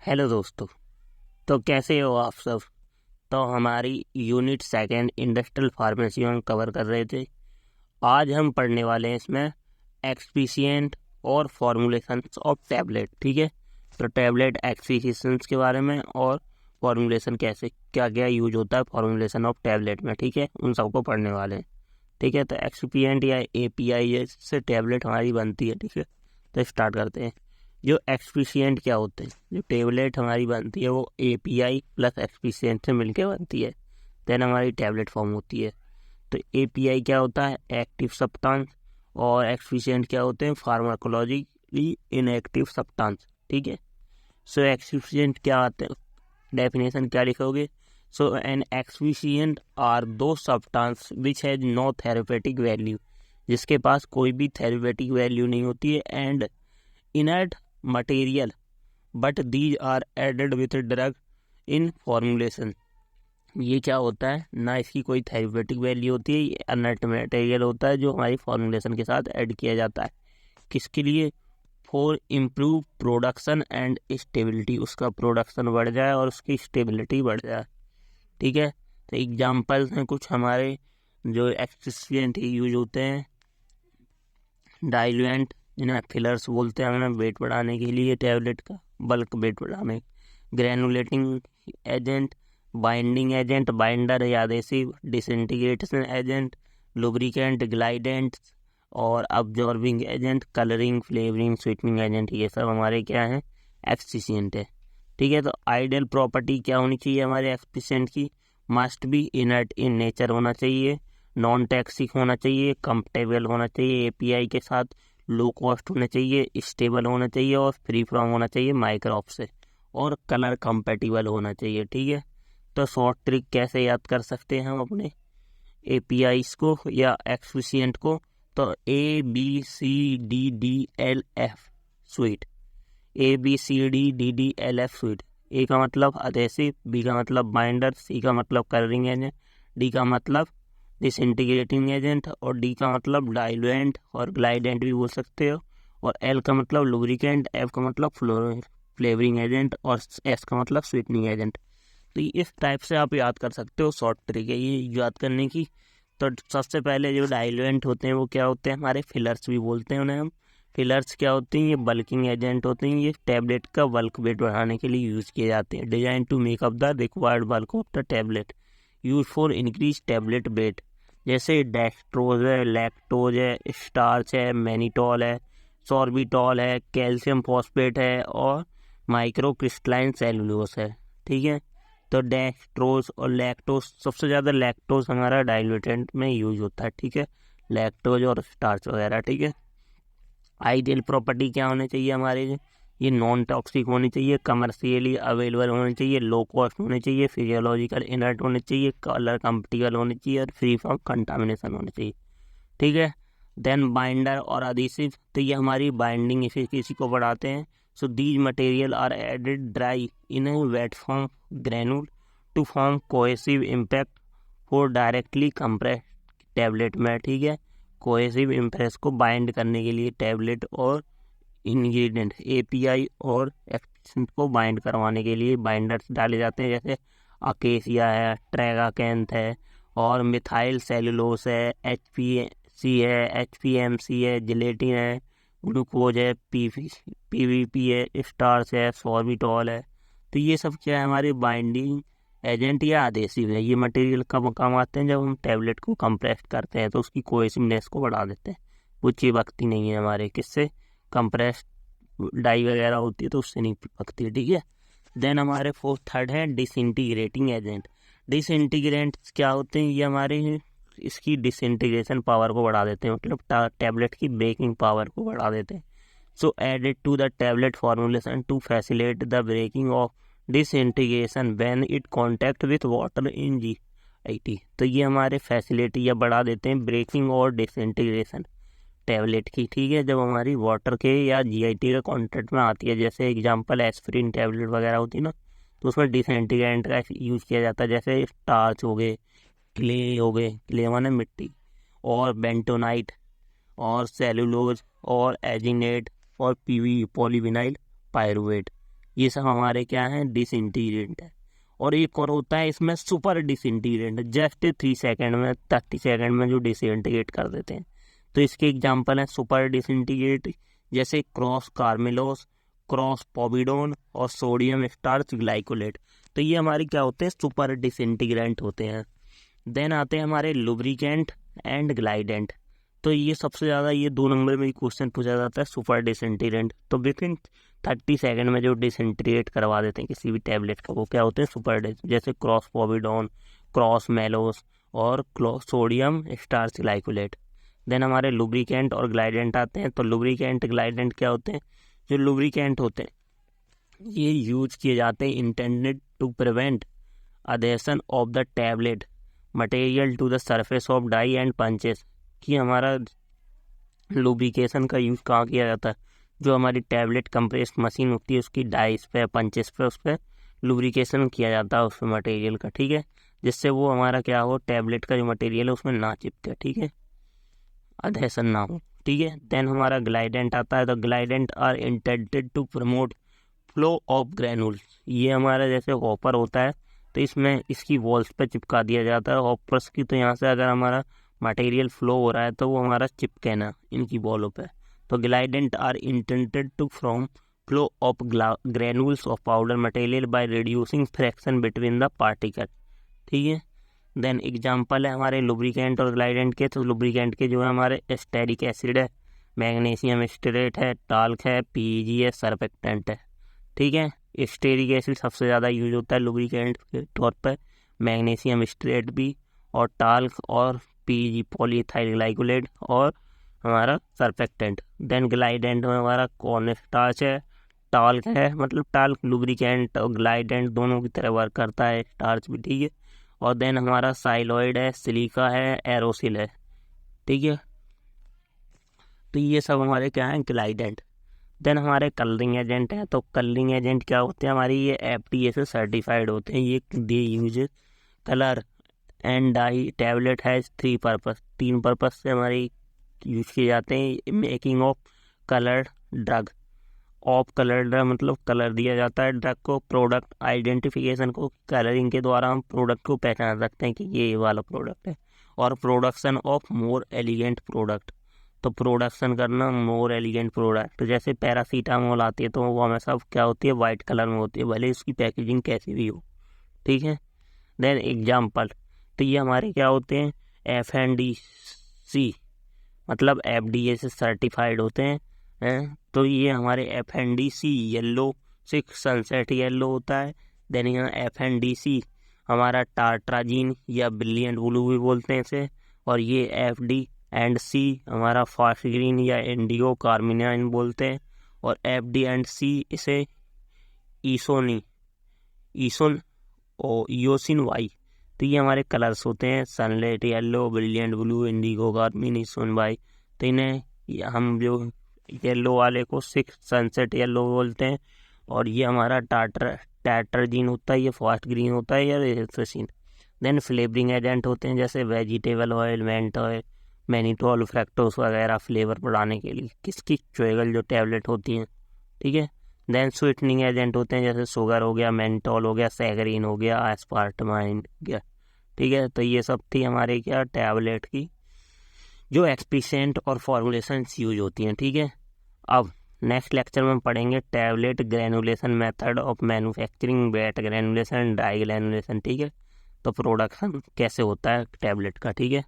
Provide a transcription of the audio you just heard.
Hello दोस्तों। तो कैसे हो आप सब। तो हमारी यूनिट सेकंड इंडस्ट्रियल फार्मेसी हम कवर कर रहे थे। आज हम पढ़ने वाले हैं इसमें एक्सपीशिएंट और फॉर्मूलेशंस ऑफ टैबलेट। ठीक है, तो टैबलेट एक्सपीशिएंट्स के बारे में और फॉर्मूलेशन कैसे क्या क्या यूज होता है फॉर्मूलेशन ऑफ टैबलेट में, ठीक है, उन सबको पढ़ने वाले हैं। ठीक है, तो एक्सपीशिएंट या एपीआई से टैबलेट हमारी बनती है। ठीक है, तो स्टार्ट करते हैं। जो एक्सपीशिएंट क्या होते हैं, जो टेबलेट हमारी बनती है वो एपीआई प्लस एक्सपीशिएंट से मिलकर बनती है, देन हमारी टैबलेट फॉर्म होती है। तो एपीआई क्या होता है, एक्टिव सब्सटेंस, और एक्सपीशिएंट क्या होते हैं, फार्माकोलॉजिकली इनएक्टिव सब्सटेंस। ठीक है, सो एक्सपीशिएंट क्या आते हैं, डेफिनेशन क्या लिखोगे। सो एन एक्सपीशिएंट आर दो substance which has no therapeutic value, जिसके पास कोई भी थेरेपेटिक वैल्यू नहीं होती है, and inert material but these are added with drug in formulation. ये क्या होता है, ना इसकी कोई थेरेपेटिक वैल्यू होती है, ये इनर्ट मटेरियल होता है जो हमारी फॉर्मुलेशन के साथ ऐड किया जाता है। किसके लिए, for improve production and stability, उसका प्रोडक्शन बढ़ जाए और उसकी स्टेबिलिटी बढ़ जाए। ठीक है, तो एग्जाम्पल्स हैं कुछ हमारे जो एक्सपीशिएंट यूज होते हैं। डाइल्यूएंट, जिन्हें फिलर्स बोलते हैं, हमें वेट बढ़ाने के लिए टैबलेट का बल्क वेट बढ़ाने। Granulating agent, binding agent, binder या adhesive, disintegration agent, lubricant, glidant और absorbing agent, colouring, flavouring, sweetening agent, ये सब हमारे क्या हैं, एक्सपीशिएंट है। ठीक है, तो आइडियल प्रॉपर्टी क्या होनी चाहिए हमारे एक्सपीशिएंट की, must be inert in nature होना चाहिए, नॉन टॉक्सिक होना चाहिए, कंफर्टेबल होना चाहिए एपीआई के साथ, लो कॉस्ट होना चाहिए, स्टेबल होना चाहिए और फ्री फ्रॉम होना चाहिए माइक्रोब से, और कलर कंपेटिबल होना चाहिए। ठीक है, तो शॉर्ट ट्रिक कैसे याद कर सकते हैं हम अपने एपीआईस को या एक्सफिशिएंट को, तो ABCDDLF स्वीट, ABCDDLF स्वीट। ए का मतलब अधेसिव, बी का मतलब बाइंडर, सी का मतलब कलरिंग एजेंट, डी का मतलब डिसइंटीग्रेटिंग एजेंट, और डी का मतलब डाइल्यूएंट और ग्लाइडेंट भी बोल सकते हो, और एल का मतलब लुब्रिकेंट, एफ का मतलब फ्लेवरिंग एजेंट, और एस का मतलब स्वीटनिंग एजेंट। तो इस टाइप से आप याद कर सकते हो, शॉर्ट ट्रिक है ये याद करने की। तो सबसे पहले जो डाइल्यूएंट होते हैं वो क्या होते हैं, हमारे फिलर्स भी बोलते हैं उन्हें हम। फिलर्स क्या होती हैं, ये बल्किंग एजेंट होते हैं, ये टैबलेट का बल्क वेट बढ़ाने के लिए यूज़ किए जाते हैं। Design to make up the required bulk of the tablet, use for increase tablet weight. जैसे डेक्सट्रोज है, लैक्टोज है, स्टार्च है, मैनिटॉल है, सॉर्बिटॉल है, कैल्शियम फॉस्फेट है, और माइक्रो क्रिस्टलाइन सेलुलोज है। ठीक है, तो डेक्सट्रोज और लैक्टोज, सबसे ज़्यादा लैक्टोज हमारा डाइल्यूटेंट में यूज होता है। ठीक है, लैक्टोज और स्टार्च वगैरह। ठीक है, आइडियल प्रॉपर्टी क्या होनी चाहिए हमारे, ये नॉन टॉक्सिक होनी चाहिए, कमर्शियली अवेलेबल होनी चाहिए, लो कॉस्ट होनी चाहिए, फिजियोलॉजिकल इनर्ट होनी चाहिए, कलर कंपेटिबल होनी चाहिए, और फ्री फ्रॉम कंटामिनेशन होनी चाहिए। ठीक है, देन बाइंडर और अधेसिव, तो ये हमारी बाइंडिंग एफिशिएंसी को बढ़ाते हैं। So these material are added dry in a wet form granule to form cohesive impact for directly compress tablet में। ठीक है, कोहेसिव इम्प्रेस को बाइंड करने के लिए टैबलेट और इंग्रेडिएंट एपीआई और एक्सपीशिएंट को बाइंड करवाने के लिए बाइंडर्स डाले जाते हैं, जैसे अकेसिया है, ट्रैगाकैंथ है, और मिथाइल सेलुलोस है, HPC है, HPMC है, जिलेटिन है, ग्लूकोज है, PVP है, स्टार्च है, सॉर्बिटॉल है। तो ये सब क्या है, हमारे बाइंडिंग एजेंट या आदेशिव है। ये मटेरियल कब काम आते हैं, जब हम टैबलेट को कंप्रेस करते हैं तो उसकी कोहेसिवनेस को बढ़ा देते हैं। वो चिपकती नहीं है हमारे, किससे, कंप्रेस डाई वगैरह होती है तो उससे नहीं चिपकती। ठीक है, देन हमारे फोर्थ थर्ड है डिसइंटीग्रेटिंग एजेंट। डिसइंटीग्रेंट्स क्या होते हैं, ये हमारे इसकी डिसइंटीग्रेशन पावर को बढ़ा देते हैं, मतलब टैबलेट की ब्रेकिंग पावर को बढ़ा देते हैं। So added to the tablet formulation to facilitate the breaking of disintegration when it contact with water in GIT। तो ये हमारे फैसिलिटी या बढ़ा देते हैं ब्रेकिंग और डिसइंटीग्रेशन टैबलेट की। ठीक है, जब हमारी वाटर के या GIT के कॉन्टैक्ट में आती है, जैसे एग्जांपल एस्पिरिन टैबलेट वगैरह होती है ना, तो उसमें डिसइंटीग्रेंट का यूज़ किया जाता है, जैसे स्टार्च हो गए, क्ले हो गए, क्ले माने मिट्टी, और बेंटोनाइट, और सेलुलोज, और एजिनेट, और PV पॉलीविनाइल पायरुवेट। ये सब हमारे क्या हैं, डिसइंटीग्रेंट है। और एक और होता है इसमें सुपर डिसइंटीग्रेंट, जस्ट 3 सेकेंड में 30 सेकेंड में जो डिसइंटीग्रेट कर देते हैं। तो इसके एग्जांपल हैं सुपर डिसइंटीग्रेट, जैसे क्रॉस कार्मेलोस, क्रॉस पोविडोन और सोडियम स्टार्च ग्लाइकोलेट। तो ये हमारे क्या होते हैं, सुपर डिसइंटीग्रेंट होते हैं। देन आते हैं हमारे लुब्रिकेंट एंड ग्लाइडेंट। तो ये सबसे ज़्यादा ये 2 नंबर में क्वेश्चन पूछा जाता है, सुपर डिसइंटीग्रेंट। तो विद इन 30 सेकेंड में जो डिसइंटीग्रेट करवा देते हैं किसी भी टैबलेट का, वो क्या होते हैं, सुपर डिस, जैसे क्रॉस पोविडोन, क्रॉस मेलोस और सोडियम स्टार्च ग्लाइकोलेट। देन हमारे लुब्रिकेंट और ग्लाइडेंट आते हैं। तो लुब्रिकेंट ग्लाइडेंट क्या होते हैं, जो लुब्रिकेंट होते हैं ये यूज किए जाते हैं intended to prevent adhesion of the tablet material to the surface of die and punches. कि हमारा लुब्रिकेशन का यूज़ कहाँ किया जाता है, जो हमारी टैबलेट कंप्रेस मशीन होती है उसकी डाइस पे, पंचेस पे, उस पर लुब्रिकेशन किया जाता है उस मटेरियल का, ठीक है, जिससे वो हमारा क्या हो, टैबलेट का जो मटेरियल है उसमें ना चिपके, ठीक है, अधेशन ना हो, ठीक है। देन हमारा ग्लाइडेंट आता है। तो glidant are intended to promote flow of granules. ये हमारा जैसे हॉपर होता है तो इसमें इसकी वॉल्स पे चिपका दिया जाता है हॉपर्स की, तो यहाँ से अगर हमारा मटेरियल फ्लो हो रहा है तो वो हमारा चिपके ना इनकी बॉलों पे। तो glidant are intended to from flow of granules of powder material by reducing friction between the particle, ठीक है। देन एग्जांपल है हमारे लुब्रिकेंट और ग्लाइडेंट के। तो लुब्रिकेंट के जो है हमारे एस्टेरिक एसिड है, मैग्नीशियम स्टेरेट है, टाल्क है, पीईजी है, सरफेक्टेंट है, ठीक है। स्टेरिक एसिड सबसे ज़्यादा यूज होता है लुब्रिकेंट के तौर पर, मैग्नीशियम स्टेरेट भी, और टाल्क और पीईजी पॉलीइथाइल ग्लाइकोलेट और हमारा सरफेक्टेंट। देन ग्लाइडेंट में हमारा कॉर्न स्टार्च है, टाल्क है, मतलब टाल्क लुब्रिकेंट और ग्लाइडेंट दोनों की तरह वर्क करता है, स्टार्च भी, ठीक है। और देन हमारा साइलॉइड है, सिलिका है, एरोसिल है, ठीक है। तो ये सब हमारे क्या हैं, ग्लाइडेंट। देन हमारे कलरिंग एजेंट हैं। तो कलरिंग एजेंट क्या होते हैं हमारी, ये एफडीए से सर्टिफाइड होते हैं। ये they use colour and dye tablet है 3 पर्पस, 3 पर्पस से हमारी यूज किए जाते हैं। Making of colour drug, of colour drug मतलब कलर दिया जाता है ड्रग को, प्रोडक्ट आइडेंटिफिकेशन को, कलरिंग के द्वारा हम प्रोडक्ट को पहचान सकते हैं कि ये वाला प्रोडक्ट है। और production of more elegant product, तो प्रोडक्शन करना मोर एलिगेंट प्रोडक्ट, जैसे पैरासीटामोल आती है तो वो हमेशा क्या होती है, वाइट कलर में होती है, भले इसकी पैकेजिंग कैसी भी हो, ठीक है। देन एग्जाम्पल, तो ये हमारे क्या होते हैं, FNDC मतलब FDA से सर्टिफाइड होते हैं। तो ये हमारे FNDC येलो 6 सनसेट येलो होता है। देन यहाँ FNDC हमारा टार्ट्राजीन या ब्रिलियंट ब्लू भी बोलते हैं इसे। और ये FD&C हमारा फास्ट ग्रीन या इंडिगो कार्मिनाइन बोलते हैं। और FD&C इसे ईसोन और ईओसिन वाई। तो ये हमारे कलर्स होते हैं, sunlight yellow, brilliant blue, indigo carmine, eosin Y. तो इन्हें हम जो येलो वाले को 6 सनसेट येलो बोलते हैं। और ये हमारा टार्ट्राजीन होता है, ये फास्ट ग्रीन होता है, या एरिथ्रोसिन। देन फ्लेवरिंग एजेंट होते हैं, जैसे वेजिटेबल ऑयल, मेंट ऑयल, मैनिटोल, फ्रैक्टोस वगैरह फ्लेवर बढ़ाने के लिए किसकी च्युइंगल जो टैबलेट होती हैं, ठीक है। देन स्वीटनिंग एजेंट होते हैं, जैसे शुगर हो गया, मेंटोल हो गया, सैकरीन हो गया, एस्पार्टमाइन हो गया, ठीक है। तो ये सब थी हमारे क्या टैबलेट की जो एक्सपीशिएंट और फॉर्मुलेशंस यूज होती हैं, ठीक है। अब नेक्स्ट लेक्चर में पढ़ेंगे tablet granulation method of manufacturing, wet granulation, dry granulation, ठीक है। तो प्रोडक्शन कैसे होता है टैबलेट का, ठीक है।